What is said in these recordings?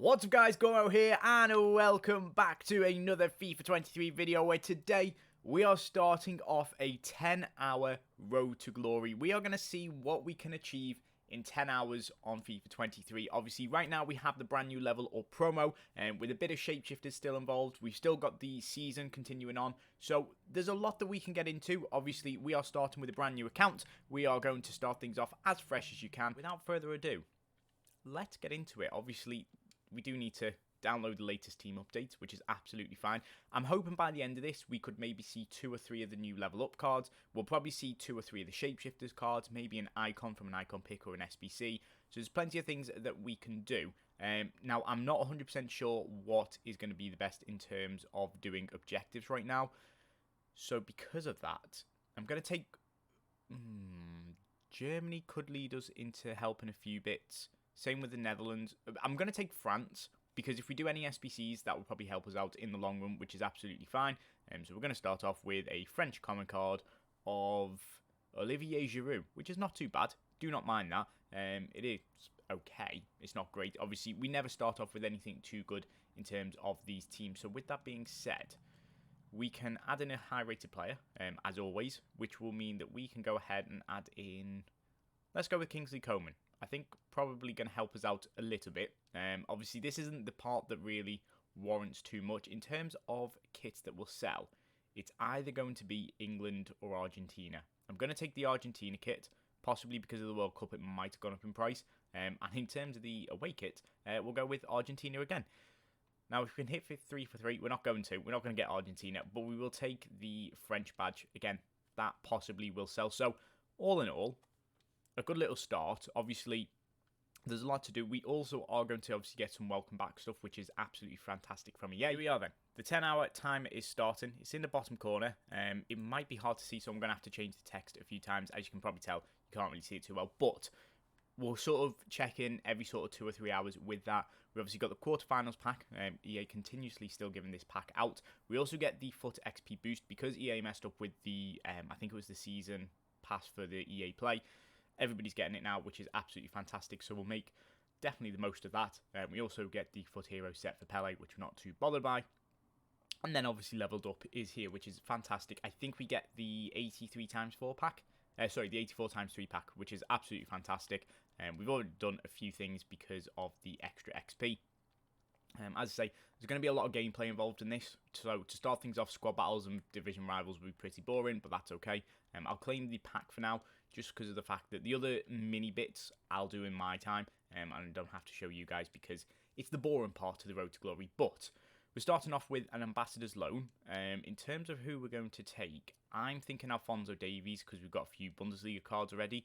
What's up guys, Gormo here and welcome back to another FIFA 23 video where today we are starting off a 10-hour road to glory. We are going to see what we can achieve in 10 hours on FIFA 23. Obviously right now we have the brand new level or promo and with a bit of shapeshifters still involved. We've still got the season continuing on, so there's a lot that we can get into. Obviously we are starting with a brand new account. We are going to start things off as fresh as you can. Without further ado, let's get into it. Obviously we do need to download the latest team updates, which is absolutely fine. I'm hoping by the end of this, we could maybe see 2 or 3 of the new level up cards. We'll probably see 2 or 3 of the shapeshifters cards, maybe an icon from an icon pick or an SBC. So there's plenty of things that we can do. Now, I'm not 100% sure what is going to be the best in terms of doing objectives right now. So because of that, I'm going to take... Germany could lead us into helping a few bits. Same with the Netherlands. I'm going to take France, because if we do any SBCs, that will probably help us out in the long run, which is absolutely fine. So we're going to start off with a French common card of Olivier Giroud, which is not too bad. Do not mind that. It is okay. It's not great. Obviously, we never start off with anything too good in terms of these teams. So with that being said, we can add in a high-rated player, as always, which will mean that we can go ahead and add in... Let's go with Kingsley Coman. I think probably going to help us out a little bit. Obviously, this isn't the part that really warrants too much. In terms of kits that will sell, it's either going to be England or Argentina. I'm going to take the Argentina kit, possibly because of the World Cup, it might have gone up in price. And in terms of the away kit, we'll go with Argentina again. Now, if we can hit 3 for 3, we're not going to. We're not going to get Argentina, but we will take the French badge. Again, that possibly will sell. So, all in all, a good little start. Obviously, there's a lot to do. We also are going to obviously get some welcome back stuff, which is absolutely fantastic from me. Yeah, here we are then. The 10-hour timer is starting. It's in the bottom corner. It might be hard to see, so I'm going to have to change the text a few times. As you can probably tell, you can't really see it too well, but we'll sort of check in every sort of 2 or 3 hours with that. We obviously got the quarterfinals pack. EA continuously still giving this pack out. We also get the FUT XP boost because EA messed up with the, I think it was the season pass for the EA Play. Everybody's getting it now, which is absolutely fantastic. So we'll make definitely the most of that. We also get the FUT Hero set for Pele, which we're not too bothered by. And then obviously leveled up is here, which is fantastic. I think we get the 83x4 pack. Sorry, the 84x3 pack, which is absolutely fantastic. We've already done a few things because of the extra XP. As I say, there's going to be a lot of gameplay involved in this. So to start things off, squad battles and division rivals will be pretty boring, but that's okay. I'll claim the pack for now, just because of the fact that the other mini bits I'll do in my time, and I don't have to show you guys because it's the boring part of the road to glory. But we're starting off with an ambassador's loan. In terms of who we're going to take, I'm thinking Alphonso Davies because we've got a few Bundesliga cards already.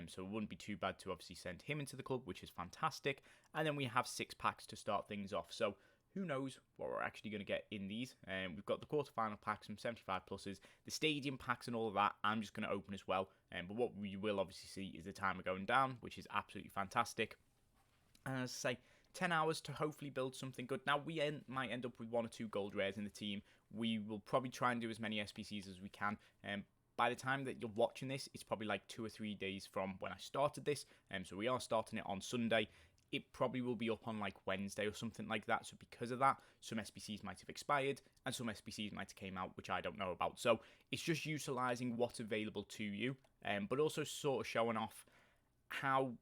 So it wouldn't be too bad to obviously send him into the club, which is fantastic. And then we have 6 packs to start things off. So who knows what we're actually going to get in these. We've got the quarterfinal packs, some 75 pluses, the stadium packs and all of that. I'm just going to open as well. But what we will obviously see is the timer going down, which is absolutely fantastic. And as I say, 10 hours to hopefully build something good. Now, we might end up with 1 or 2 gold rares in the team. We will probably try and do as many SBCs as we can. By the time that you're watching this, it's probably like 2 or 3 days from when I started this. So we are starting it on Sunday. It probably will be up on like Wednesday or something like that. So because of that, some SBCs might have expired and some SBCs might have came out, which I don't know about. So it's just utilising what's available to you, but also sort of showing off how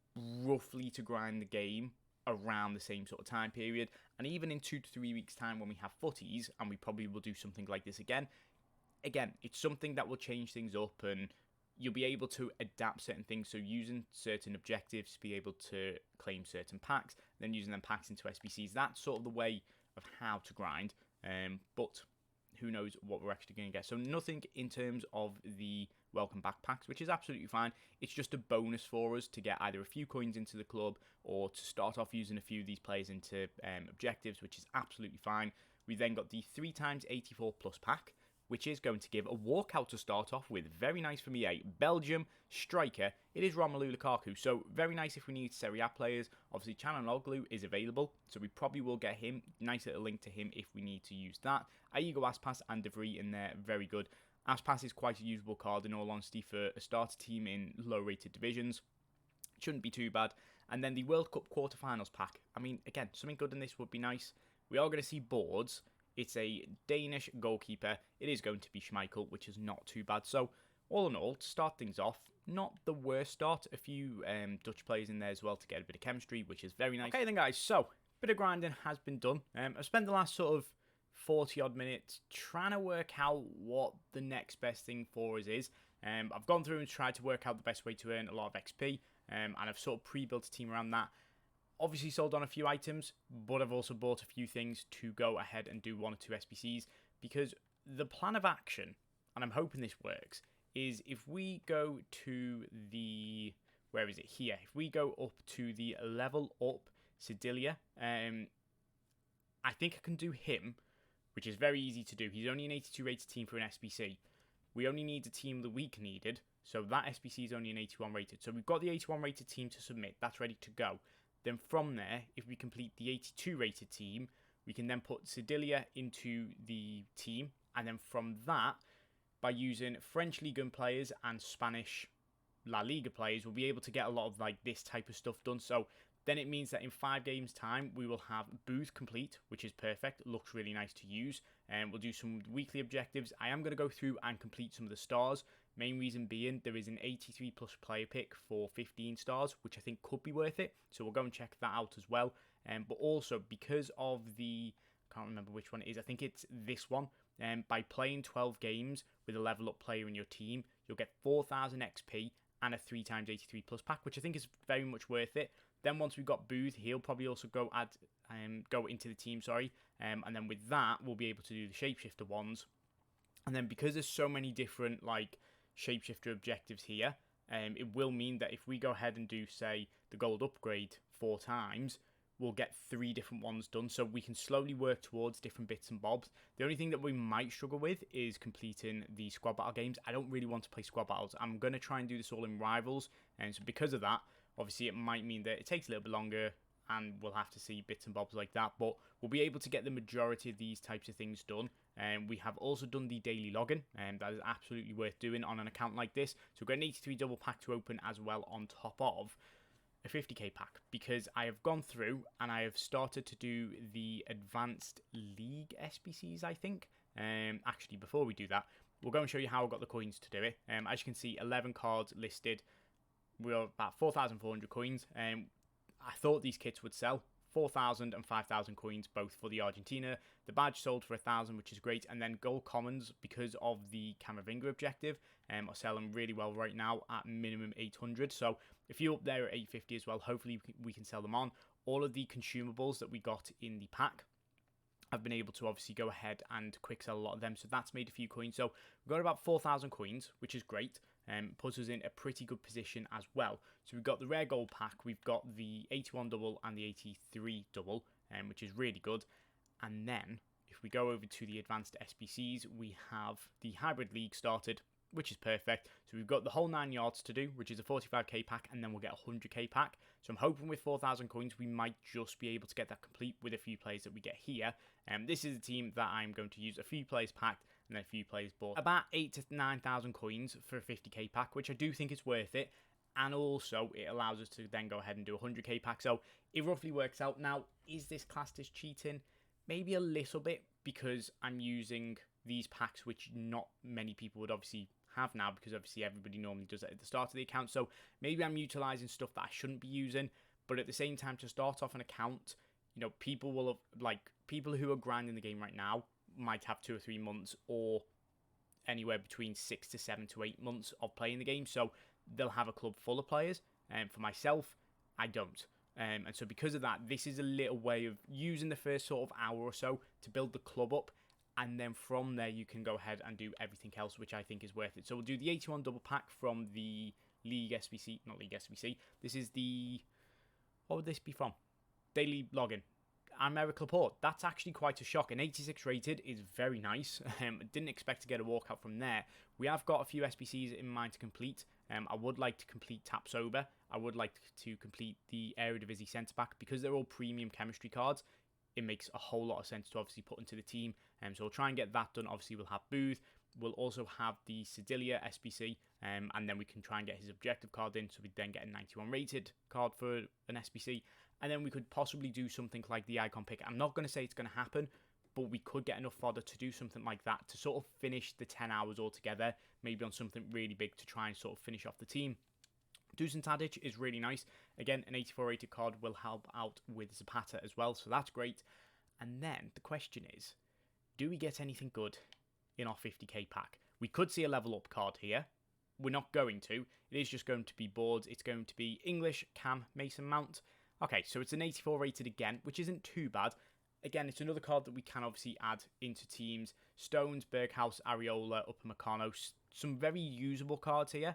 roughly to grind the game around the same sort of time period. And even in 2 to 3 weeks time when we have footies, and we probably will do something like this again, it's something that will change things up and you'll be able to adapt certain things. So using certain objectives to be able to claim certain packs, then using them packs into SBCs. That's sort of the way of how to grind. But who knows what we're actually going to get. So nothing in terms of the welcome back packs, which is absolutely fine. It's just a bonus for us to get either a few coins into the club or to start off using a few of these players into objectives, which is absolutely fine. We then got the 3x84 plus pack, which is going to give a walkout to start off with. Very nice from EA. Belgium striker. It is Romelu Lukaku. So very nice if we need Serie A players. Obviously, Çalhanoğlu is available, so we probably will get him. Nice little link to him if we need to use that. Aigo Aspas and De Vries in there. Very good. Aspas is quite a usable card in all honesty for a starter team in low-rated divisions. Shouldn't be too bad. And then the World Cup quarterfinals pack. I mean, again, something good in this would be nice. We are going to see boards. It's a Danish goalkeeper. It is going to be Schmeichel, which is not too bad. So, all in all, to start things off, not the worst start. A few Dutch players in there as well to get a bit of chemistry, which is very nice. Okay then, guys, so, bit of grinding has been done. I've spent the last sort of 40-odd minutes trying to work out what the next best thing for us is. I've gone through and tried to work out the best way to earn a lot of XP, and I've sort of pre-built a team around that. Obviously sold on a few items, but I've also bought a few things to go ahead and do 1 or 2 SBCs, because the plan of action, and I'm hoping this works, is if we go to the, where is it, here, if we go up to the level up Sedilia, I think I can do him, which is very easy to do. He's only an 82 rated team for an SBC. We only need the team the week needed, so that SBC is only an 81 rated. So we've got the 81 rated team to submit, that's ready to go. Then from there, if we complete the 82 rated team, we can then put Sedilia into the team. And then from that, by using French Ligue 1 players and Spanish La Liga players, we'll be able to get a lot of like this type of stuff done. So then it means that in 5 games time, we will have Booth complete, which is perfect. Looks really nice to use. And we'll do some weekly objectives. I am going to go through and complete some of the stars. Main reason being there is an 83 plus player pick for 15 stars, which I think could be worth it. So we'll go and check that out as well. But also because of the, I can't remember which one it is. I think it's this one. By playing 12 games with a level up player in your team, you'll get 4,000 XP and a 3x 83 plus pack, which I think is very much worth it. Then once we've got Booth, he'll probably also go into the team, and then with that, we'll be able to do the Shapeshifter ones. And then because there's so many different like Shapeshifter objectives here, it will mean that if we go ahead and do, say, the gold upgrade 4 times, we'll get 3 different ones done. So we can slowly work towards different bits and bobs. The only thing that we might struggle with is completing the squad battle games. I don't really want to play squad battles. I'm going to try and do this all in rivals. And so because of that, obviously it might mean that it takes a little bit longer and we'll have to see bits and bobs like that. But we'll be able to get the majority of these types of things done. We have also done the daily login, and that is absolutely worth doing on an account like this. So we've got an 83 double pack to open as well on top of a 50k pack, because I have gone through and I have started to do the advanced league SBCs, I think. Actually, before we do that, we'll go and show you how I got the coins to do it. As you can see, 11 cards listed. We're about 4,400 coins. I thought these kits would sell. 4,000 and 5,000 coins, both for the Argentina. The badge sold for 1,000, which is great. And then gold commons, because of the Camavinga objective, are selling really well right now at minimum 800. So if you're up there at 850 as well, hopefully we can sell them on. All of the consumables that we got in the pack, I've been able to obviously go ahead and quick sell a lot of them. So that's made a few coins. So we've got about 4,000 coins, which is great. Puts us in a pretty good position as well. So we've got the rare gold pack, we've got the 81 double and the 83 double, which is really good. And then if we go over to the advanced SBCs, we have the hybrid league started, which is perfect. So we've got the whole 9 yards to do, which is a 45k pack, and then we'll get a 100k pack. So I'm hoping with 4,000 coins, we might just be able to get that complete with a few players that we get here. This is a team that I'm going to use a few players packed, and then a few players bought. About 8,000 to 9,000 coins for a 50k pack, which I do think is worth it. And also, it allows us to then go ahead and do a 100k pack. So it roughly works out. Now, is this classed as cheating? Maybe a little bit, because I'm using these packs, which not many people would obviously have now, because obviously everybody normally does it at the start of the account. So maybe I'm utilizing stuff that I shouldn't be using. But at the same time, to start off an account, you know, people will have, like, people who are grinding the game right now might have 2 or 3 months, or anywhere between 6 to 7 to 8 months of playing the game. So they'll have a club full of players. And for myself, I don't. And so because of that, this is a little way of using the first sort of hour or so to build the club up. And then from there, you can go ahead and do everything else, which I think is worth it. So we'll do the 81 double pack from the League SBC, not League SBC. This is the, what would this be from? Daily login. America Laporte. That's actually quite a shock. An 86 rated is very nice. Didn't expect to get a walkout from there. We have got a few SBCs in mind to complete. I would like to complete Tap Sober. I would like to complete the Eredivisie centre back, because they're all premium chemistry cards. It makes a whole lot of sense to obviously put into the team. So we'll try and get that done. Obviously, we'll have Booth. We'll also have the Sedilia SBC, and then we can try and get his objective card in, so we then get a 91 rated card for an SBC, and then we could possibly do something like the icon pick. I'm not going to say it's going to happen, but we could get enough fodder to do something like that to sort of finish the 10 hours altogether, maybe on something really big to try and sort of finish off the team. Dusan Tadic is really nice. Again, an 84 rated card will help out with Zapata as well, so that's great. And then the question is, do we get anything good in our 50k pack? We could see a level up card here. We're not going to. It is just going to be boards. It's going to be English, Cam, Mason Mount. Okay, so it's an 84 rated again, which isn't too bad. Again, it's another card that we can obviously add into teams. Stones, Berghaus, Areola, Upamecano, some very usable cards here.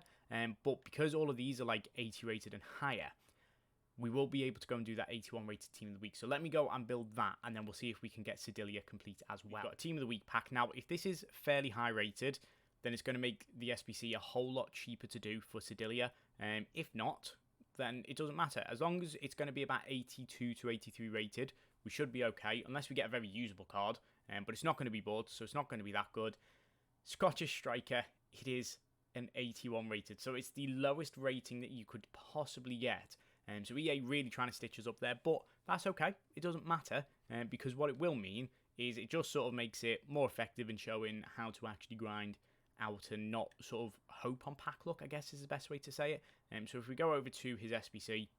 But because all of these are like 80 rated and higher, we will be able to go and do that 81 rated team of the week. So let me go and build that, and then we'll see if we can get Sedilia complete as well. We've got a team of the week pack. Now, if this is fairly high rated, then it's going to make the SBC a whole lot cheaper to do for Sedilia. If not, then it doesn't matter. As long as it's going to be about 82 to 83 rated, we should be okay, unless we get a very usable card. But it's not going to be board, so it's not going to be that good. Scottish striker, it is an 81 rated, so it's the lowest rating that you could possibly get. So EA really trying to stitch us up there, but that's okay. It doesn't matter, because what it will mean is it just sort of makes it more effective in showing how to actually grind out and not sort of hope on pack luck, I guess is the best way to say it. So if we go over to his SBC,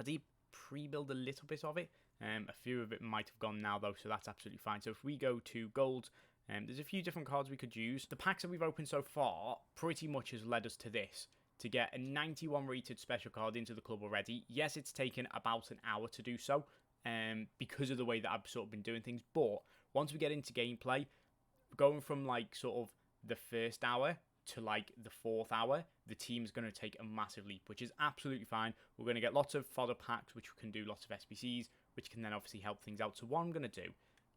I did pre-build a little bit of it. A few of it might have gone now though, so that's absolutely fine. So if we go to gold, there's a few different cards we could use. The packs that we've opened so far pretty much has led us to this, to get a 91 rated special card into the club already. Yes, it's taken about an hour to do so, because of the way that I've sort of been doing things, but once we get into gameplay, going from like sort of the first hour to like the fourth hour, the team's going to take a massive leap, which is absolutely fine. We're going to get lots of fodder packs, which can do lots of SBCs, which can then obviously help things out. So what I'm going to do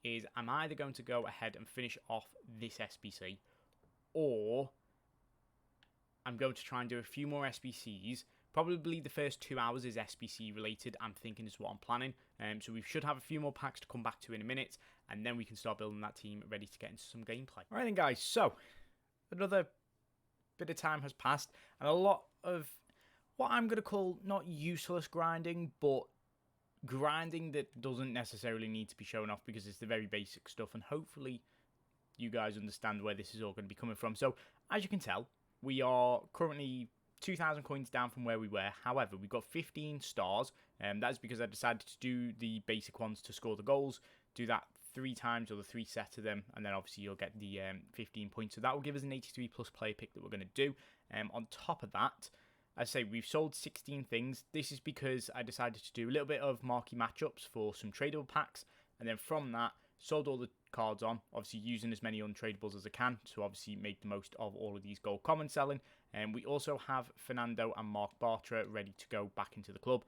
is I'm either going to go ahead and finish off this SBC, or I'm going to try and do a few more SBCs. Probably the first 2 hours is SBC related, I'm thinking, is what I'm planning. So we should have a few more packs to come back to in a minute, and then we can start building that team ready to get into some gameplay. Alright then guys, so another bit of time has passed, and a lot of what I'm going to call not useless grinding, but grinding that doesn't necessarily need to be shown off, because it's the very basic stuff, and hopefully you guys understand where this is all going to be coming from. So as you can tell, we are currently 2,000 coins down from where we were. However, we've got 15 stars, and that is because I decided to do the basic ones to score the goals, do that 3 times, or the 3 sets of them, and then obviously you'll get the 15 points. So that will give us an 83 plus player pick that we're going to do. On top of that, I say we've sold 16 things. This is because I decided to do a little bit of marquee matchups for some tradable packs, and then from that, sold all the cards on, obviously using as many untradables as I can to obviously make the most of all of these gold common selling. And we also have Fernando and Mark Bartra ready to go back into the club.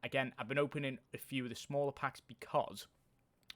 Again, I've been opening a few of the smaller packs because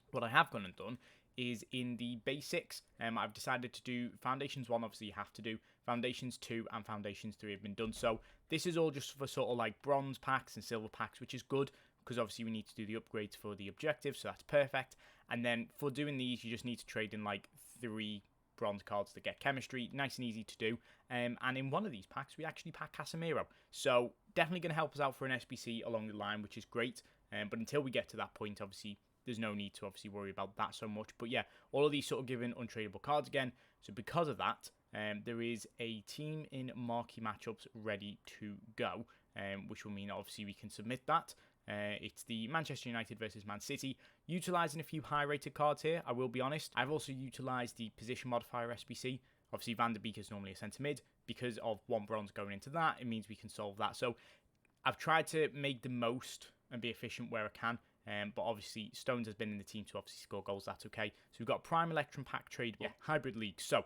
what I have gone and done is in the basics, I've decided to do Foundations 1, obviously you have to do. Foundations 2 and Foundations 3 have been done. So this is all just for sort of like bronze packs and silver packs, which is good, because obviously we need to do the upgrades for the objectives, so that's perfect. And then for doing these, you just need to trade in like 3 bronze cards that get chemistry, nice and easy to do. And in one of these packs, we actually pack Casemiro. So definitely going to help us out for an SBC along the line, which is great. But until we get to that point, obviously, there's no need to obviously worry about that so much. But yeah, all of these sort of giving untradeable cards again. So because of that, there is a team in marquee matchups ready to go, which will mean obviously we can submit that. It's the Manchester United versus Man City, utilising a few high-rated cards here, I will be honest. I've also utilised the position modifier SBC. Obviously, Van der Beek is normally a centre-mid. Because of 1 bronze going into that, it means we can solve that. So I've tried to make the most and be efficient where I can. But obviously, Stones has been in the team to obviously score goals, that's okay. So we've got Prime Electrum Pack tradable, hybrid league. So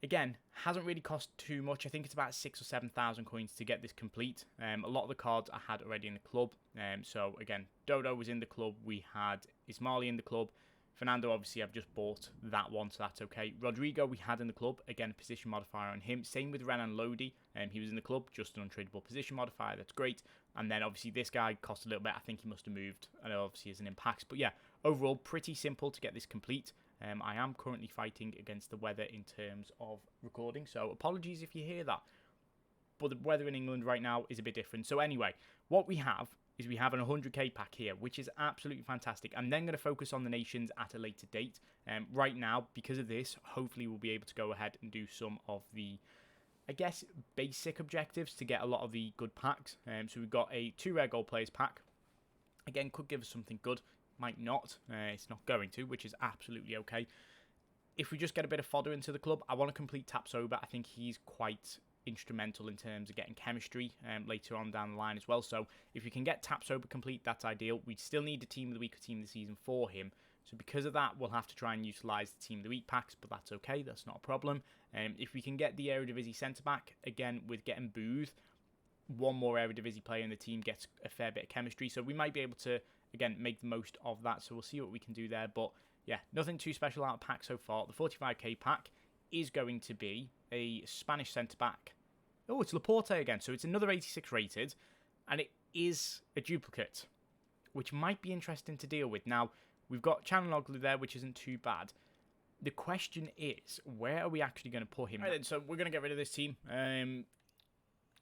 again, hasn't really cost too much. I think it's about 6,000 or 7,000 coins to get this complete. A lot of the cards I had already in the club. So again, Dodo was in the club. We had Ismaili in the club. Fernando, obviously, I've just bought that one, so that's okay. Rodrigo, we had in the club. Again, a position modifier on him. Same with Renan Lodi. He was in the club, just an untradeable position modifier. That's great. And then, obviously, this guy cost a little bit. I think he must have moved. I know, obviously, as an impacts. But yeah, overall, pretty simple to get this complete. I am currently fighting against the weather in terms of recording, so apologies if you hear that. But the weather in England right now is a bit different. So anyway, what we have is we have an 100k pack here, which is absolutely fantastic. I'm then going to focus on the nations at a later date. Right now, because of this, hopefully we'll be able to go ahead and do some of the, I guess, basic objectives to get a lot of the good packs. So we've got a 2 rare gold players pack. Again, could give us something good. Might not. It's not going to, which is absolutely okay. If we just get a bit of fodder into the club, I want to complete Tapsoba. I think he's quite instrumental in terms of getting chemistry later on down the line as well. So if you can get Tapsoba complete, that's ideal. We still need a team of the week or team of the season for him. So because of that, we'll have to try and utilise the team of the week packs, but that's okay. That's not a problem. If we can get the Eredivisie centre-back, again, with getting Booth, one more Eredivisie player in the team gets a fair bit of chemistry. So we might be able to, again, make the most of that. So we'll see what we can do there. But yeah, nothing too special out of pack so far. The 45k pack is going to be a Spanish centre-back. Oh, it's Laporte again. So it's another 86 rated, and it is a duplicate, which might be interesting to deal with. Now, we've got Chaneloglu there, which isn't too bad. The question is, where are we actually going to put him? Right then, so we're going to get rid of this team.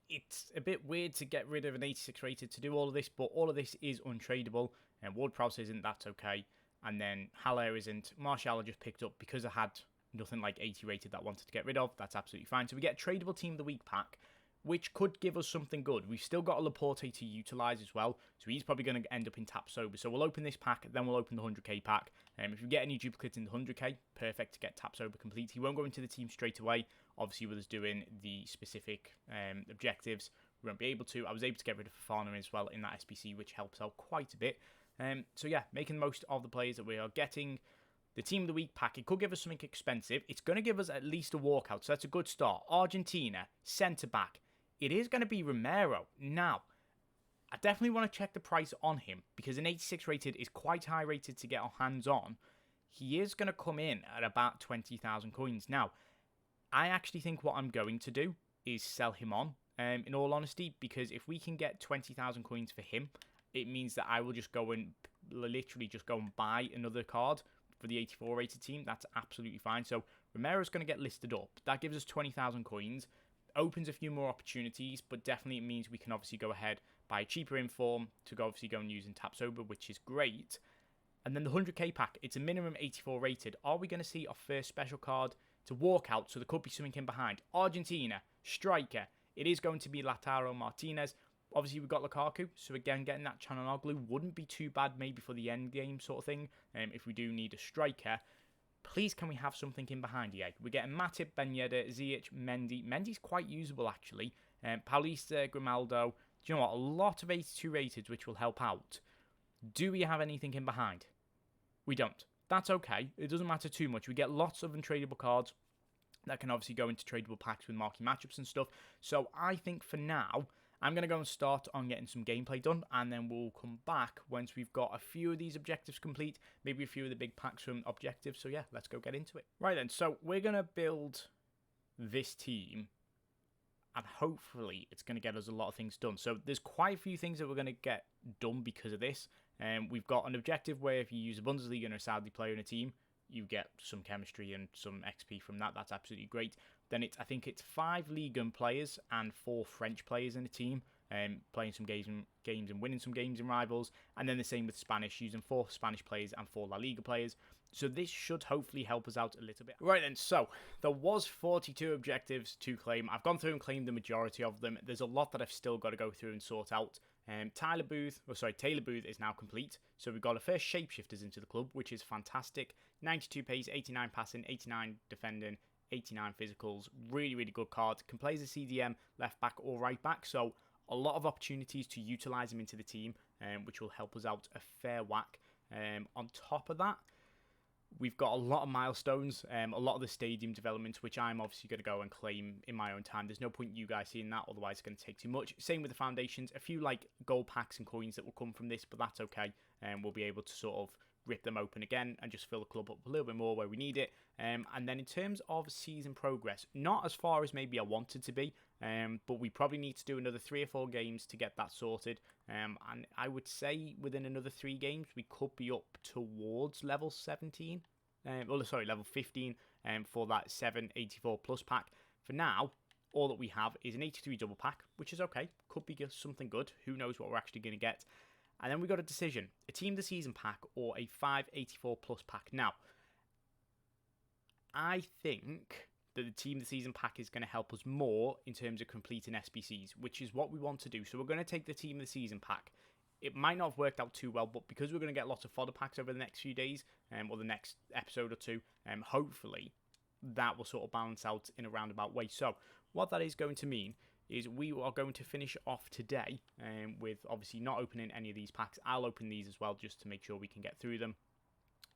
It's a bit weird to get rid of an 86 rated to do all of this, but all of this is untradeable. And Ward-Prowse isn't, that's okay. And then Haller isn't. Martial I just picked up because I had nothing like 80 rated that I wanted to get rid of. That's absolutely fine. So we get a tradable team of the week pack, which could give us something good. We've still got a Laporte to utilise as well, so he's probably going to end up in Tapsoba. So we'll open this pack, then we'll open the 100k pack. If we get any duplicates in the 100k, perfect to get Tapsoba complete. He won't go into the team straight away. Obviously, with us doing the specific objectives, we won't be able to. I was able to get rid of Fafana as well in that SBC, which helps out quite a bit. So yeah, making the most of the players that we are getting. The team of the week pack, it could give us something expensive. It's going to give us at least a walkout, so that's a good start. Argentina, centre-back. It is going to be Romero. Now, I definitely want to check the price on him, because an 86 rated is quite high rated to get our hands on. He is going to come in at about 20,000 coins. Now, I actually think what I'm going to do is sell him on, in all honesty, because if we can get 20,000 coins for him, it means that I will just go and literally just go and buy another card for the 84 rated team. That's absolutely fine. So Romero's going to get listed up. That gives us 20,000 coins. Opens a few more opportunities, but definitely it means we can obviously go ahead, buy a cheaper inform to go obviously go and use in Tapsoba, which is great. And then the 100k pack, it's a minimum 84 rated. Are we going to see our first special card to walk out? So there could be something in behind. Argentina, striker. It is going to be Lautaro Martinez. Obviously, we've got Lukaku, so again, getting that Chaneloglu wouldn't be too bad, maybe for the end game sort of thing, if we do need a striker. Please, can we have something in behind here? We're getting Matip, Ben Yedder, Ziyech, Mendy. Mendy's quite usable, actually. Paulista, Grimaldo. Do you know what? A lot of 82 rated, which will help out. Do we have anything in behind? We don't. That's okay. It doesn't matter too much. We get lots of untradeable cards that can obviously go into tradable packs with marquee matchups and stuff. So I think for now, I'm going to go and start on getting some gameplay done, and then we'll come back once we've got a few of these objectives complete, maybe a few of the big packs from objectives. So yeah, let's go get into it. Right then, so we're going to build this team, and hopefully it's going to get us a lot of things done. So there's quite a few things that we're going to get done because of this. We've got an objective where if you use a Bundesliga and a Saudi player in a team, you get some chemistry and some XP from that. That's absolutely great. Then I think it's 5 Ligue 1 players and 4 French players in a team, playing some games and winning some games in rivals. And then the same with Spanish, using 4 Spanish players and 4 La Liga players. So this should hopefully help us out a little bit. Right then, so there was 42 objectives to claim. I've gone through and claimed the majority of them. There's a lot that I've still got to go through and sort out. Taylor Booth is now complete. So we've got our first shapeshifters into the club, which is fantastic. 92 pace, 89 passing, 89 defending, 89 physicals. Really, really good card. Can play as a CDM, left back or right back. So a lot of opportunities to utilise him into the team, which will help us out a fair whack. On top of that, we've got a lot of milestones, a lot of the stadium developments, which I'm obviously going to go and claim in my own time. There's no point you guys seeing that, otherwise it's going to take too much. Same with the foundations, a few like gold packs and coins that will come from this, but that's okay. We'll be able to sort of rip them open again and just fill the club up a little bit more where we need it. And then in terms of season progress, not as far as maybe I wanted to be, but we probably need to do another 3 or 4 games to get that sorted. And I would say within another 3 games, we could be up towards level 17. level 15 for that 784 plus pack. For now, all that we have is an 83 double pack, which is okay. Could be something good. Who knows what we're actually going to get. And then we got a decision, a team of the season pack or a 584 plus pack. Now, I think that the team of the season pack is going to help us more in terms of completing SBCs, which is what we want to do. So we're going to take the team of the season pack. It might not have worked out too well, but because we're going to get lots of fodder packs over the next few days, or the next episode or two, hopefully that will sort of balance out in a roundabout way. So what that is going to mean is we are going to finish off today with obviously not opening any of these packs. I'll open these as well just to make sure we can get through them.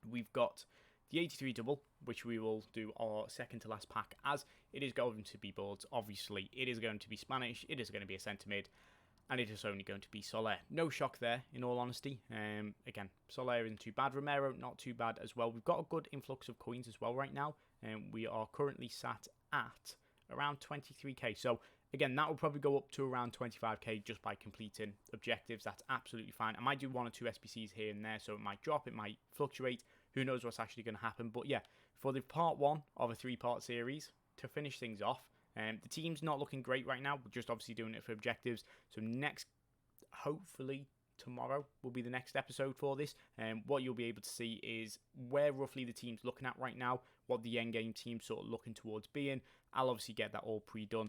We've got the 83 double, which we will do our second to last pack, as it is going to be boards. Obviously, it is going to be Spanish, it is going to be a centre mid, and it is only going to be Soler. No shock there, in all honesty. Again, Soler isn't too bad. Romero, not too bad as well. We've got a good influx of coins as well right now. We are currently sat at around 23k. So, again, that will probably go up to around 25k just by completing objectives. That's absolutely fine. I might do 1 or 2 SBCs here and there, so it might drop, it might fluctuate. Who knows what's actually going to happen. But yeah, for the part 1 of a 3-part series, to finish things off, the team's not looking great right now. We're just obviously doing it for objectives. So next, hopefully tomorrow will be the next episode for this. What you'll be able to see is where roughly the team's looking at right now, what the end game team's sort of looking towards being. I'll obviously get that all pre-done.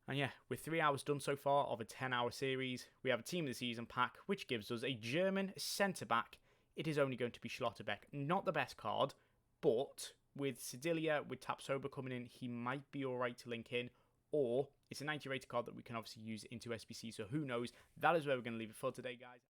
And yeah, with 3 hours done so far of a 10-hour series, we have a team of the season pack, which gives us a German centre-back. It is only going to be Schlotterbeck. Not the best card, but with Sedilia, with Tapsoba coming in, he might be alright to link in. Or it's a 90 rated card that we can obviously use into SBC, so who knows. That is where we're going to leave it for today, guys.